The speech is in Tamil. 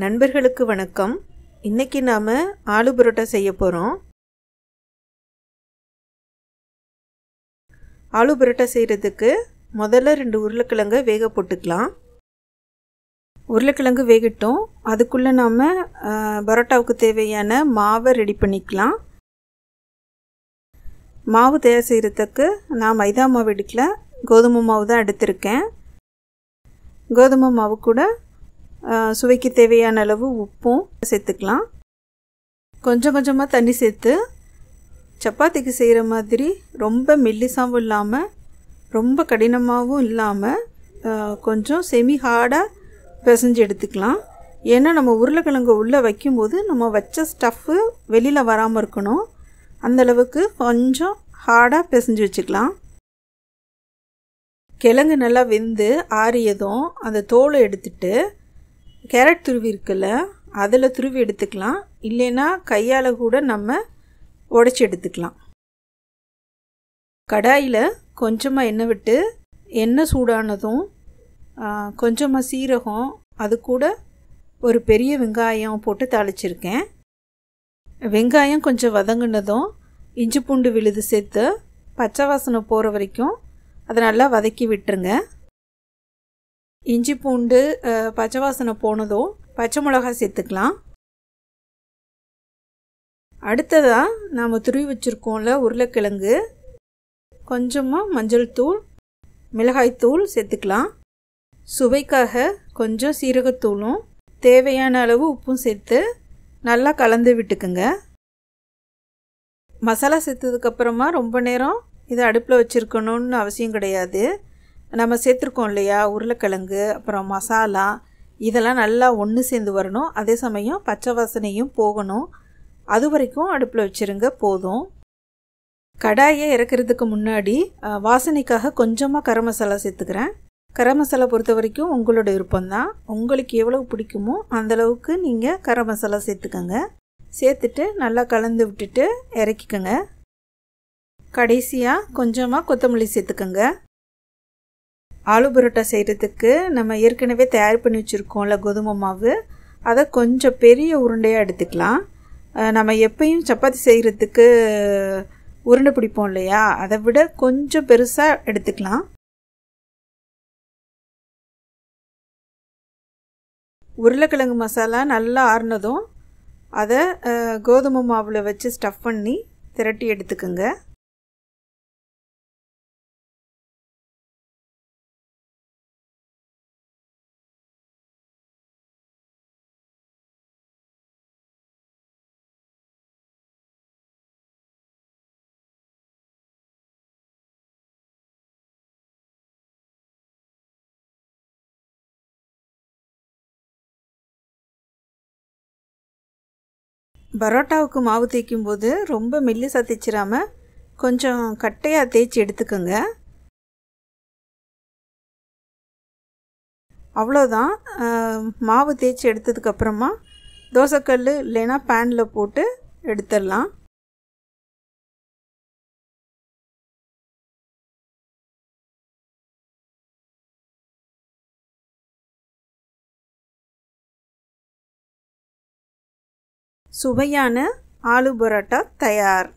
நண்பர்களுக்கு வணக்கம். இன்னைக்கு நாம ஆலு பரோட்டா செய்ய போறோம். ஆலு பரோட்டா செய்யறதுக்கு முதல்ல 2 உருளைக்கிழங்கை வேக போட்டுக்கலாம். உருளைக்கிழங்கு வேகட்டும். அதுக்குள்ள நாம பரோட்டாவுக்கு தேவையான மாவை ரெடி பண்ணிக்கலாம். மாவு தயார் செய்யறதுக்கு நான் மைதா மாவு எடுக்கல, கோதுமை மாவு தான் எடுத்திருக்கேன். கோதுமை மாவு கூட சுவைக்கு தேவையான அளவு உப்பும் சேர்த்துக்கலாம். கொஞ்சம் கொஞ்சமாக தண்ணி சேர்த்து சப்பாத்திக்கு செய்கிற மாதிரி ரொம்ப மெல்லிசாவும் இல்லாமல் ரொம்ப கடினமாகவும் இல்லாமல் கொஞ்சம் செமி ஹார்டாக பிசைஞ்சு எடுத்துக்கலாம். ஏன்னா நம்ம உருளைக்கிழங்கு உள்ளே வைக்கும்போது நம்ம வச்ச ஸ்டஃப்பு வெளியில் வராமல் இருக்கணும். அந்தளவுக்கு கொஞ்சம் ஹார்டாக பிசைஞ்சு வச்சுக்கலாம். கிழங்கு நல்லா வெந்து ஆறியதும் அந்த தோலை எடுத்துட்டு கேரட் துருவி இருக்குல்ல, அதில் துருவி எடுத்துக்கலாம். இல்லைன்னா கையால் கூட நம்ம உடைச்சி எடுத்துக்கலாம். கடாயில் கொஞ்சமாக எண்ணெய் விட்டு எண்ணெய் சூடானதும் கொஞ்சமாக சீரகம், அது கூட ஒரு பெரிய வெங்காயம் போட்டு தாளிச்சிருக்கேன். வெங்காயம் கொஞ்சம் வதங்கினதும் இஞ்சி பூண்டு விழுது சேர்த்து பச்சை வாசனை போகிற வரைக்கும் அதை நல்லா வதக்கி விட்டுருங்க. இஞ்சி பூண்டு பச்சை வாசனை போனதும் பச்சை மிளகாய் சேர்த்துக்கலாம். அடுத்ததாக நாம் துருவி வச்சுருக்கோம்ல உருளைக்கிழங்கு, கொஞ்சமாக மஞ்சள் தூள், மிளகாய்த்தூள் சேர்த்துக்கலாம். சுவைக்காக கொஞ்சம் சீரகத்தூளும் தேவையான அளவு உப்பும் சேர்த்து நல்லா கலந்து விட்டுக்குங்க. மசாலா சேர்த்ததுக்கப்புறமா ரொம்ப நேரம் இதை அடுப்பில் வச்சுருக்கணும்னு அவசியம் கிடையாது. நம்ம சேர்த்துருக்கோம் இல்லையா உருளைக்கிழங்கு, அப்புறம் மசாலா, இதெல்லாம் நல்லா ஒன்று சேர்ந்து வரணும். அதே சமயம் பச்சை வாசனையும் போகணும். அது வரைக்கும் அடுப்பில் வச்சுருங்க, போதும். கடாயை இறக்கிறதுக்கு முன்னாடி வாசனைக்காக கொஞ்சமாக கரம் மசாலா சேர்த்துக்கிறேன். கரம் மசாலா பொறுத்த வரைக்கும் உங்களோட விருப்பம்தான். உங்களுக்கு எவ்வளவு பிடிக்குமோ அந்தளவுக்கு நீங்கள் கரம் மசாலா சேர்த்துக்கோங்க. சேர்த்துட்டு நல்லா கலந்து விட்டுட்டு இறக்கிக்கோங்க. கடைசியாக கொஞ்சமாக கொத்தமல்லி சேர்த்துக்கோங்க. ஆலு பரோட்டா செய்கிறதுக்கு நம்ம ஏற்கனவே தயார் பண்ணி வச்சுருக்கோம்ல கோதுமை மாவு, அதை கொஞ்சம் பெரிய உருண்டையாக எடுத்துக்கலாம். நம்ம எப்பயும் சப்பாத்தி செய்கிறதுக்கு உருண்டை பிடிப்போம் இல்லையா, அதை விட கொஞ்சம் பெருசாக எடுத்துக்கலாம். உருளைக்கிழங்கு மசாலா நல்லா ஆறுனதும் அதை கோதுமை மாவில் வச்சு ஸ்டஃப் பண்ணி திரட்டி எடுத்துக்கோங்க. பரோட்டாவுக்கு மாவு தேய்க்கும் போது ரொம்ப மெல்லிசாக தேய்ச்சிடாமல் கொஞ்சம் கட்டையாக தேய்ச்சி எடுத்துக்கோங்க. அவ்வளோதான். மாவு தேய்ச்சி எடுத்ததுக்கப்புறமா தோசைக்கல் இல்லைன்னா பேனில் போட்டு எடுத்துடலாம். சுவையான ஆலு பரோட்டா தயார்.